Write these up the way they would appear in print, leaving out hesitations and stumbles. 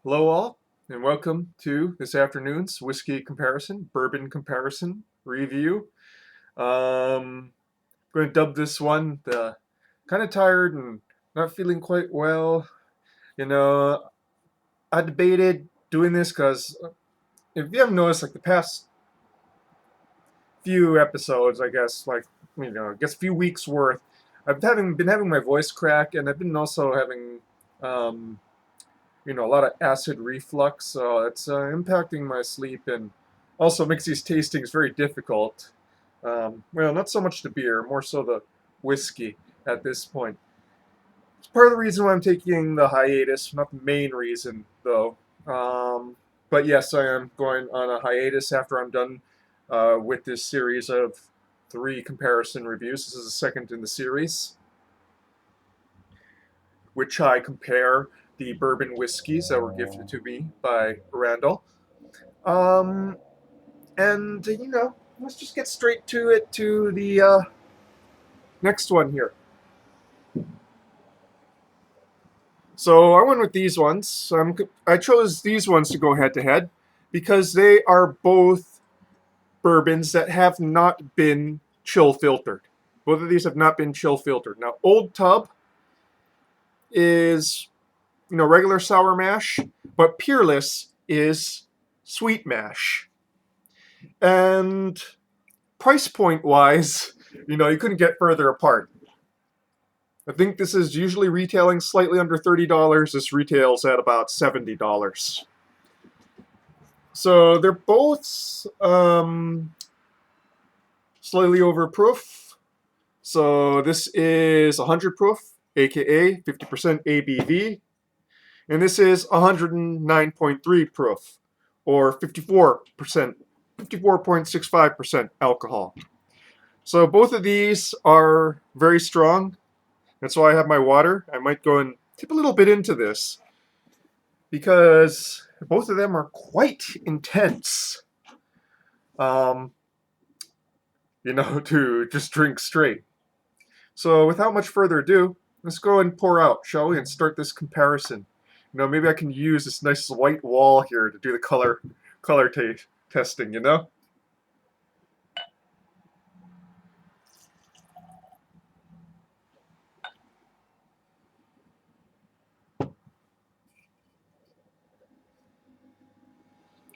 Hello, all, and welcome to this afternoon's whiskey comparison, bourbon comparison review. I'm going to dub this one the kind of tired and not feeling quite well. You know, I debated doing this because if you haven't noticed, like the past few episodes, I guess, I guess a few weeks worth, been having my voice crack, and I've been also having um, a lot of acid reflux, so it's impacting my sleep and also makes these tastings very difficult. Well, not so much the beer, more so the whiskey at this point. It's part of the reason why I'm taking the hiatus, not the main reason, though. Um, but yes, I am going on a hiatus after I'm done with this series of three comparison reviews. This is the second in the series, which I compare the bourbon whiskeys that were gifted to me by Randall. Um, and let's just get straight to it to the next one here. So I went with these ones. I chose these ones to go head to head because they are both bourbons that have not been chill filtered. Both of these have not been chill filtered. Now, Old Tub is regular sour mash, but Peerless is sweet mash. And price point wise, you couldn't get further apart. I think this is usually retailing slightly under $30. This retails at about $70. So they're both slightly over proof. So this is 100 proof, aka 50% ABV. And this is 109.3 proof, or 54.65% alcohol. So both of these are very strong. That's why I have my water. I might go and tip a little bit into this because both of them are quite intense. Um, to just drink straight. So without much further ado, let's go and pour out, shall we, and start this comparison. Maybe I can use this nice white wall here to do the color testing.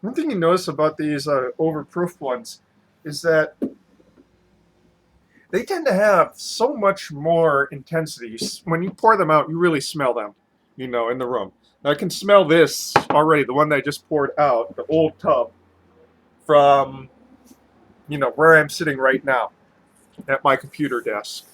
One thing you notice about these overproof ones is that they tend to have so much more intensity. When you pour them out, you really smell them, in the room. I can smell this already, the one that I just poured out, the Old Tub, from, where I'm sitting right now at my computer desk.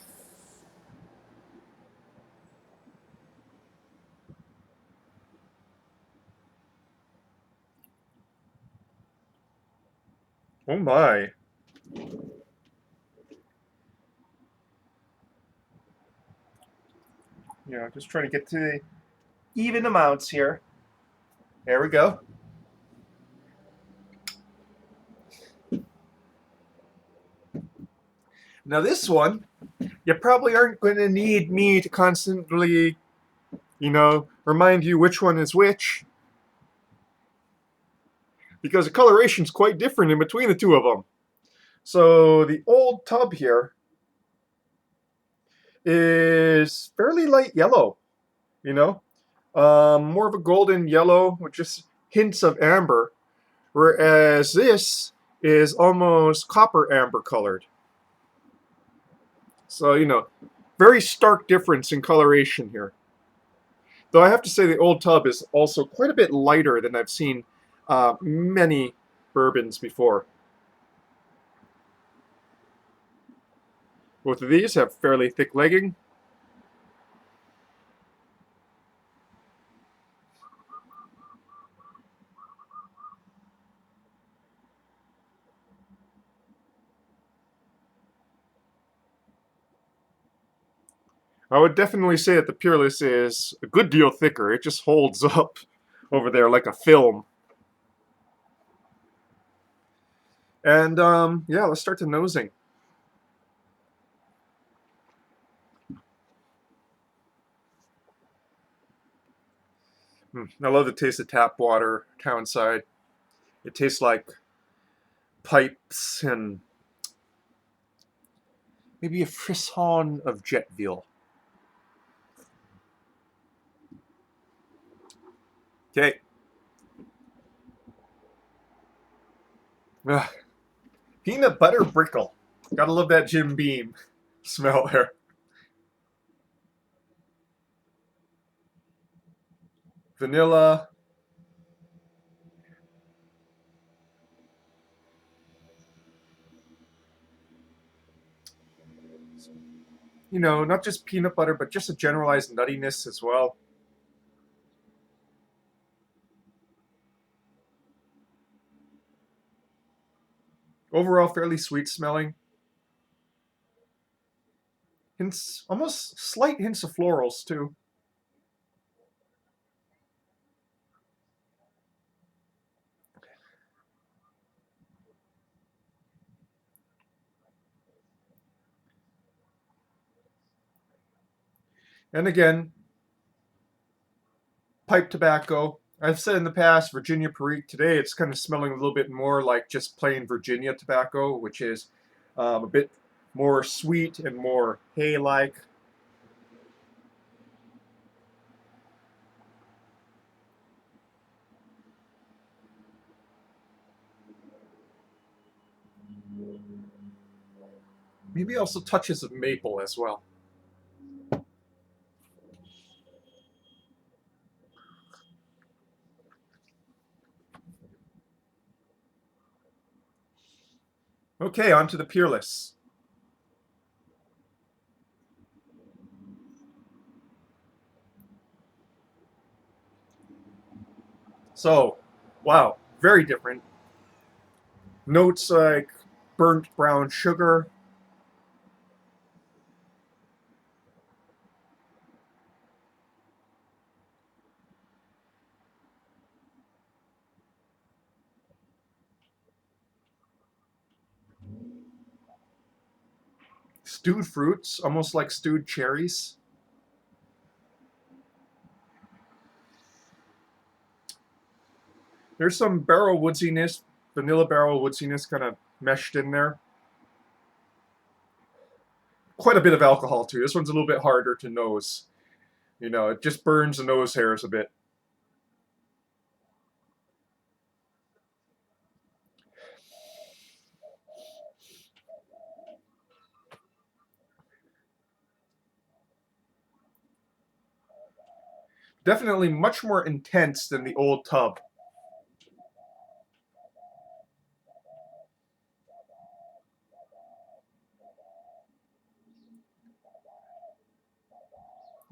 Oh my. Just trying to get to the even amounts here. There we go. Now this one, you probably aren't going to need me to constantly, remind you which one is which, because the coloration is quite different in between the two of them. So the Old Tub here is fairly light yellow, more of a golden yellow with just hints of amber, whereas this is almost copper amber colored. So, very stark difference in coloration here. Though I have to say the Old Tub is also quite a bit lighter than I've seen many bourbons before. Both of these have fairly thick legging. I would definitely say that the Peerless is a good deal thicker. It just holds up over there like a film. And yeah, let's start the nosing. I love the taste of tap water, townside. It tastes like pipes and maybe a frisson of jet veal. Okay. Ugh. Peanut butter brickle. Gotta love that Jim Beam smell there. Vanilla. Not just peanut butter, but just a generalized nuttiness as well. Overall, fairly sweet smelling. Hints, almost slight hints of florals too. And again, pipe tobacco. I've said in the past, Virginia Perique. Today, it's kind of smelling a little bit more like just plain Virginia tobacco, which is a bit more sweet and more hay-like. Maybe also touches of maple as well. Okay, on to the Peerless. So, wow, very different. Notes like burnt brown sugar, stewed fruits, almost like stewed cherries. There's some barrel woodsiness, vanilla barrel woodsiness kind of meshed in there. Quite a bit of alcohol too. This one's a little bit harder to nose. It just burns the nose hairs a bit. Definitely much more intense than the old tub.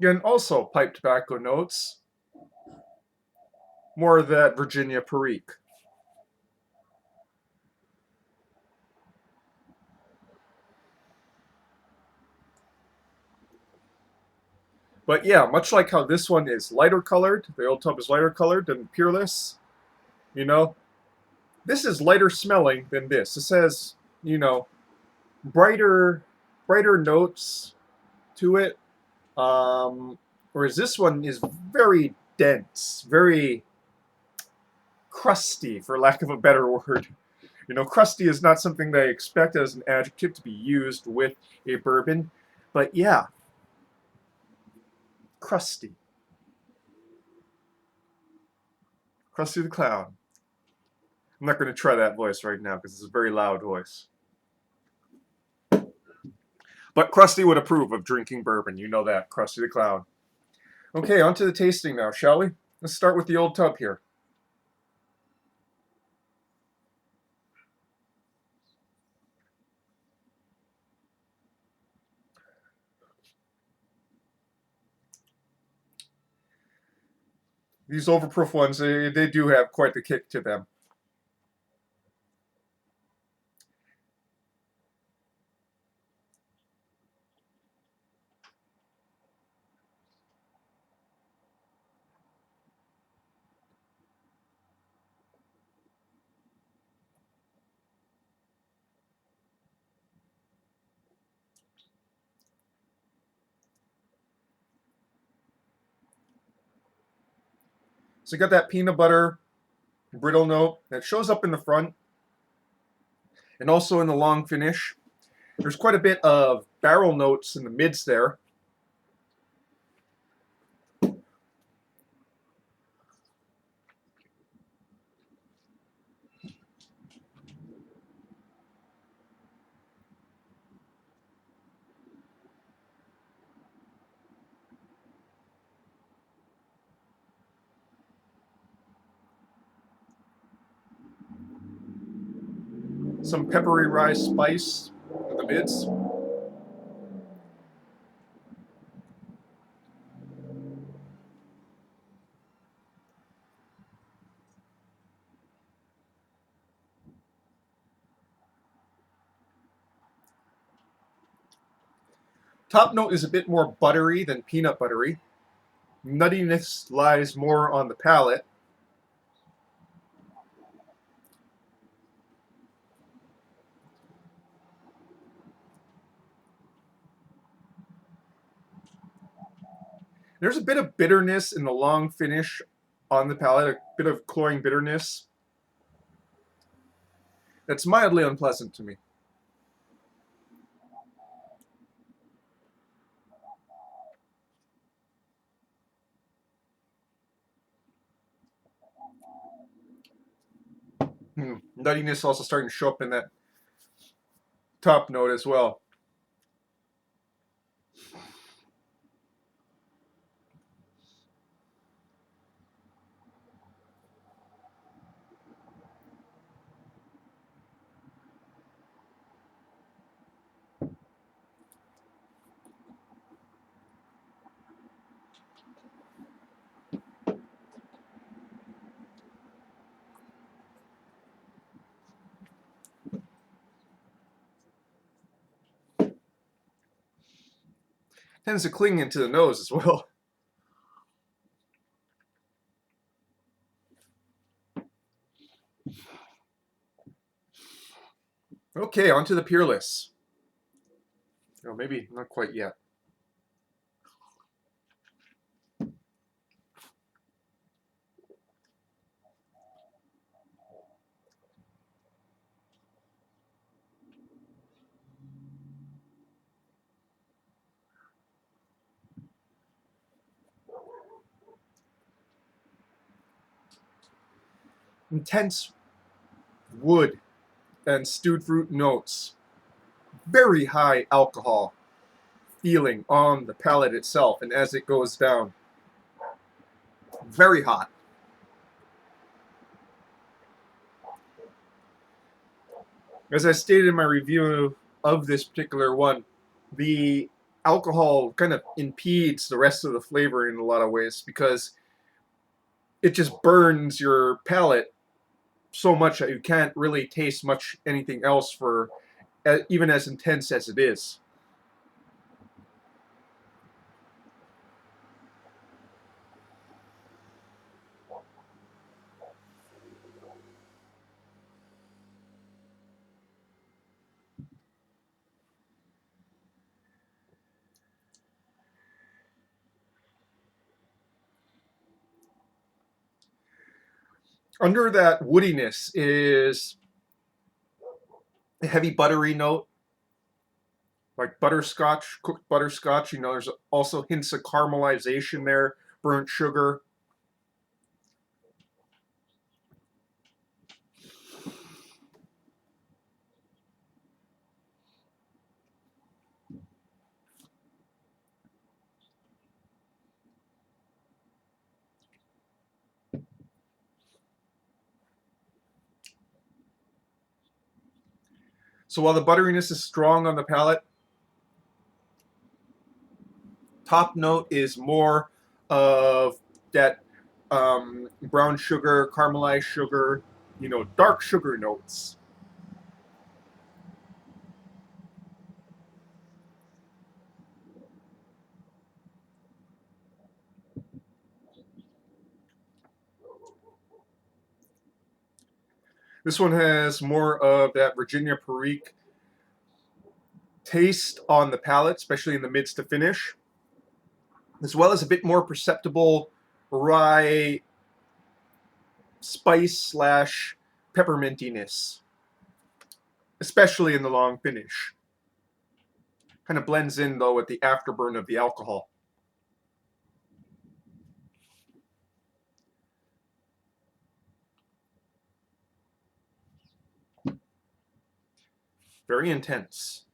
And also pipe tobacco notes, more of that Virginia Perique. But yeah, much like how this one is lighter colored, the old tub is lighter colored than Peerless, you know, this is lighter smelling than this. This has, you know, brighter brighter notes to it. Whereas this one is very dense, very crusty, for lack of a better word. Crusty is not something that I expect as an adjective to be used with a bourbon, but yeah, crusty. Krusty the Clown. I'm not going to try that voice right now because it's a very loud voice. But Krusty would approve of drinking bourbon. You know that, Krusty the Clown. Okay, on to the tasting now, shall we? Let's start with the old tub here. These overproof ones, they do have quite the kick to them. So you got that peanut butter brittle note that shows up in the front and also in the long finish. There's quite a bit of barrel notes in the mids there. Some peppery rye spice in the mids. Top note is a bit more buttery than peanut buttery. Nuttiness lies more on the palate. There's a bit of bitterness in the long finish on the palate, a bit of cloying bitterness. That's mildly unpleasant to me. Nuttiness also starting to show up in that top note as well. Tends to cling into the nose as well. Okay, on to the Peerless. Oh, maybe not quite yet. Intense wood and stewed fruit notes. Very high alcohol feeling on the palate itself and as it goes down. Very hot. As I stated in my review of this particular one, the alcohol kind of impedes the rest of the flavor in a lot of ways because it just burns your palate so much that you can't really taste much anything else for even as intense as it is. Under that woodiness is a heavy buttery note, like butterscotch, cooked butterscotch. You know, there's also hints of caramelization there, burnt sugar. So while the butteriness is strong on the palate, top note is more of that brown sugar, caramelized sugar, you know, dark sugar notes. This one has more of that Virginia Perique taste on the palate, especially in the mids to finish, as well as a bit more perceptible rye spice slash peppermintiness, especially in the long finish. Kind of blends in though with the afterburn of the alcohol. Very intense.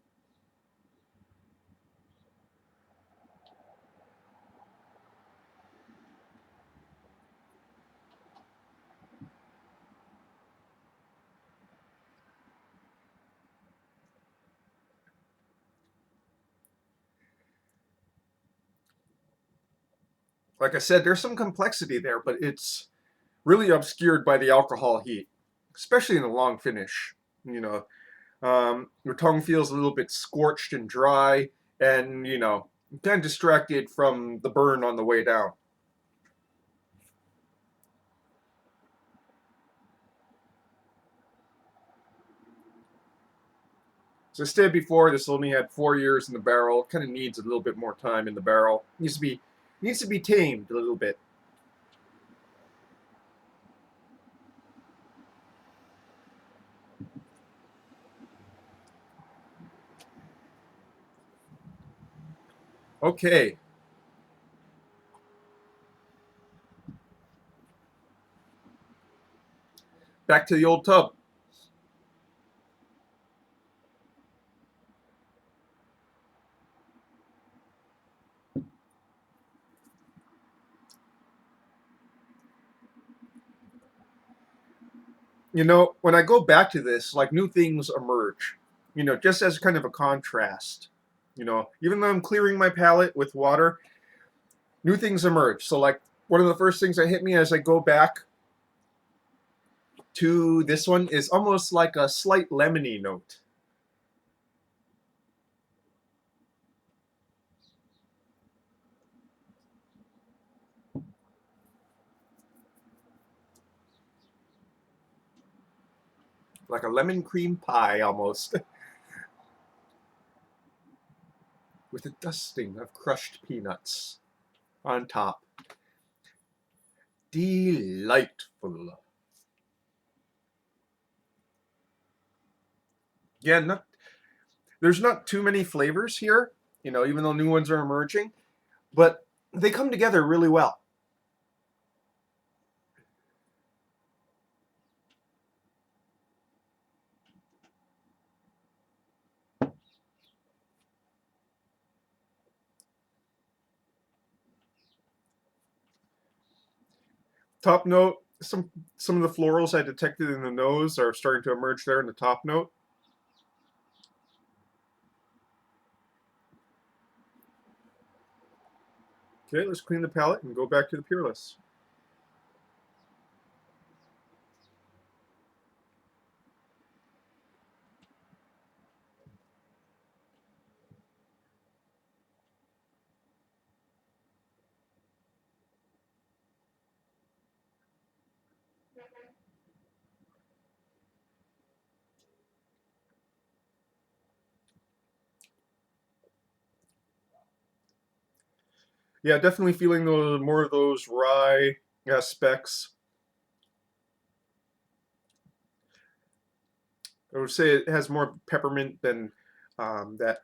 Like I said, there's some complexity there, but it's really obscured by the alcohol heat, especially in the long finish. You know, your tongue feels a little bit scorched and dry, and kind of distracted from the burn on the way down. As I said before, this only had 4 years in the barrel. Kind of needs a little bit more time in the barrel. Needs to be tamed a little bit. Okay, back to the old tub. When I go back to this, like new things emerge. Just as kind of a contrast. Even though I'm clearing my palate with water, new things emerge. So like one of the first things that hit me as I go back to this one is almost like a slight lemony note. Like a lemon cream pie almost, with a dusting of crushed peanuts on top. Delightful. Yeah, there's not too many flavors here, even though new ones are emerging, but they come together really well. Top note, some of the florals I detected in the nose are starting to emerge there in the top note. Okay, let's clean the palate and go back to the Peerless. Yeah, definitely feeling more of those rye aspects. I would say it has more peppermint than that.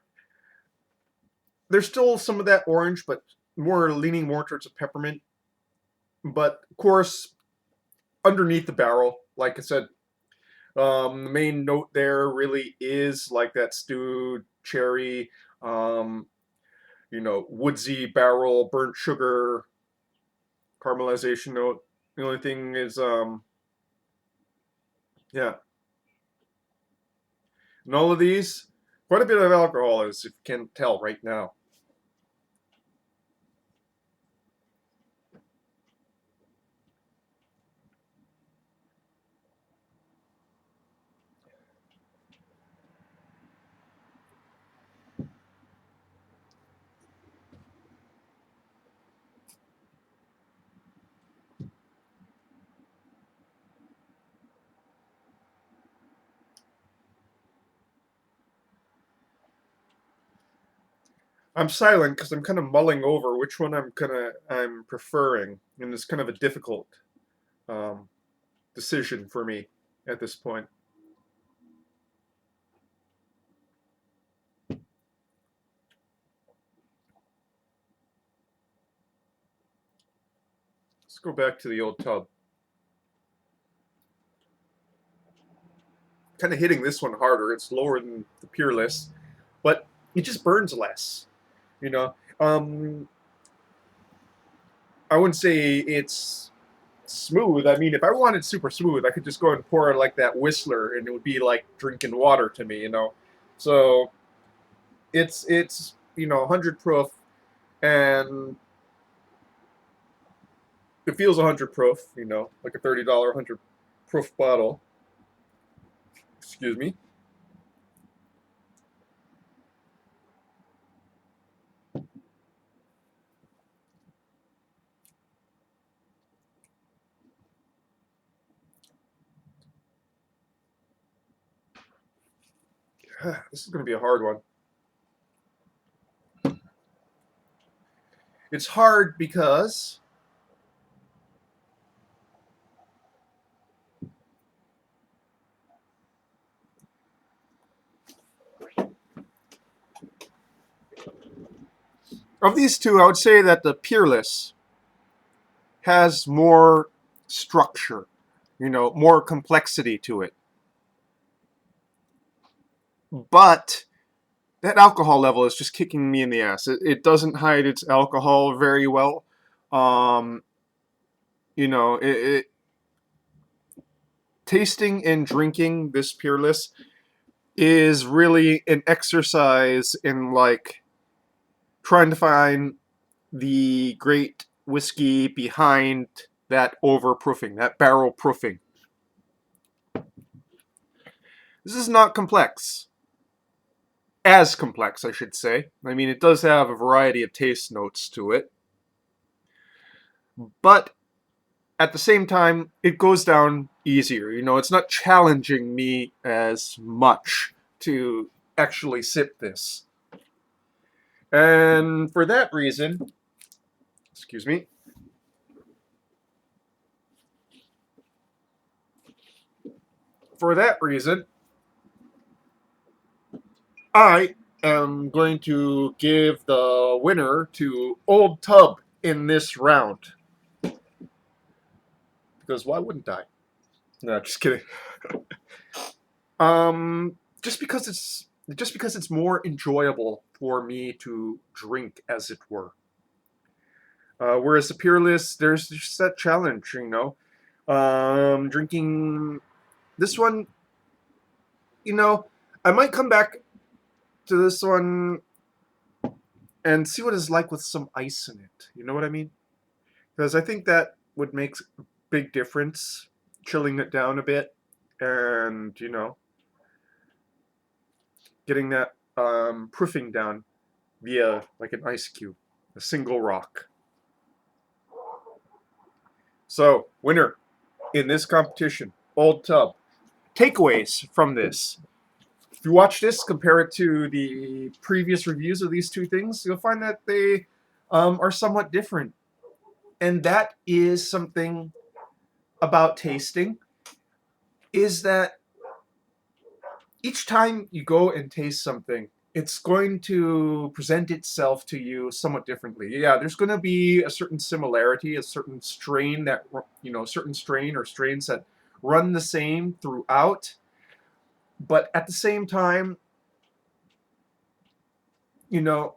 There's still some of that orange, but leaning more towards a peppermint. But of course, underneath the barrel, like I said, the main note there really is like that stewed cherry, woodsy barrel, burnt sugar, caramelization note. The only thing is, yeah, and all of these, quite a bit of alcohol, as you can tell right now. I'm silent because I'm kind of mulling over which one I'm preferring, and it's kind of a difficult. Um, decision for me at this point. Let's go back to the old tub. Kind of hitting this one harder. It's lower than the Peerless, but it just burns less. You know, I wouldn't say it's smooth. I mean, if I wanted super smooth, I could just go and pour it like that Whistler, and it would be like drinking water to me. So it's 100 proof, and it feels 100 proof. Like a $30 100 proof bottle. Excuse me. This is going to be a hard one. It's hard because of these two, I would say that the Peerless has more structure, more complexity to it. But that alcohol level is just kicking me in the ass. It doesn't hide its alcohol very well. Um, tasting and drinking this Peerless is really an exercise in like trying to find the great whiskey behind that overproofing, that barrel proofing. This is not complex. As complex, I should say. I mean, it does have a variety of taste notes to it. But at the same time, it goes down easier. It's not challenging me as much to actually sip this. And for that reason, excuse me, for that reason, I am going to give the winner to Old Tub in this round. Because why wouldn't I? No, just kidding. Um, just because it's more enjoyable for me to drink, as it were. Whereas the Peerless, there's just that challenge, Drinking this one, you know, I might come back to this one and see what it's like with some ice in it. You know what I mean? Because I think that would make a big difference, chilling it down a bit, and getting that proofing down via like an ice cube, a single rock. So, winner in this competition, Old Tub. Takeaways from this. If you watch this, compare it to the previous reviews of these two things, you'll find that they are somewhat different. And that is something about tasting, is that each time you go and taste something, it's going to present itself to you somewhat differently. Yeah, there's going to be a certain similarity, a certain strain certain strain or strains that run the same throughout. But at the same time, you know,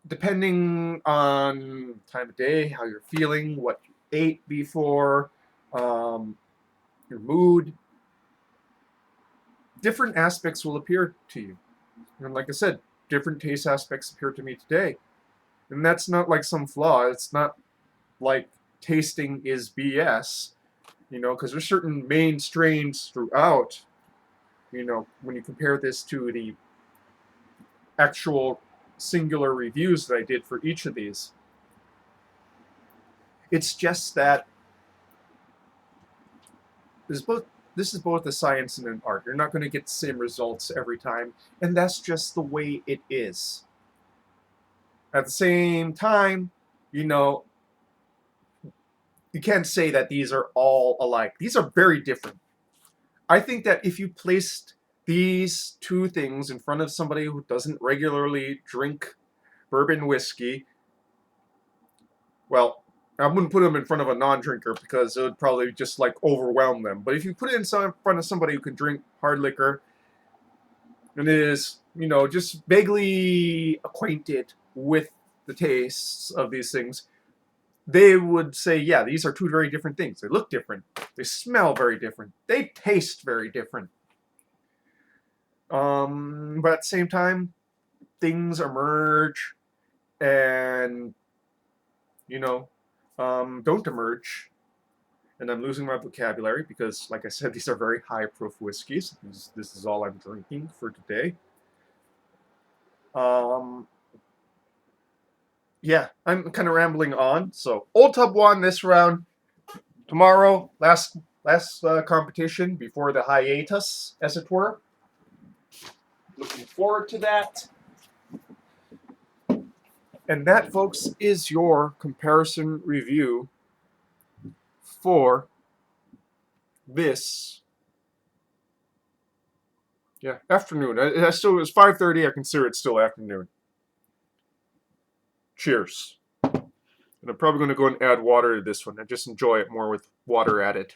depending on time of day, how you're feeling, what you ate before, your mood, different aspects will appear to you. And like I said, different taste aspects appear to me today. And that's not like some flaw. It's not like tasting is BS, because there's certain main strains throughout, when you compare this to the actual singular reviews that I did for each of these. It's just that this is both a science and an art. You're not going to get the same results every time, and that's just the way it is. At the same time, you know, you can't say that these are all alike. These are very different. I think that if you placed these two things in front of somebody who doesn't regularly drink bourbon whiskey, well, I wouldn't put them in front of a non-drinker because it would probably just like overwhelm them. But if you put it in front of somebody who can drink hard liquor and is, just vaguely acquainted with the tastes of these things, they would say, yeah, these are two very different things. They look different. They smell very different. They taste very different. But at the same time, things emerge and, don't emerge. And I'm losing my vocabulary because, like I said, these are very high-proof whiskeys. This is all I'm drinking for today. Yeah, I'm kind of rambling on. So, Old Tub won this round. Tomorrow, last competition before the hiatus, as it were. Looking forward to that. And that, folks, is your comparison review for this afternoon. I still, it's 5:30. I consider it still afternoon. Cheers. And I'm probably going to go and add water to this one. I just enjoy it more with water added.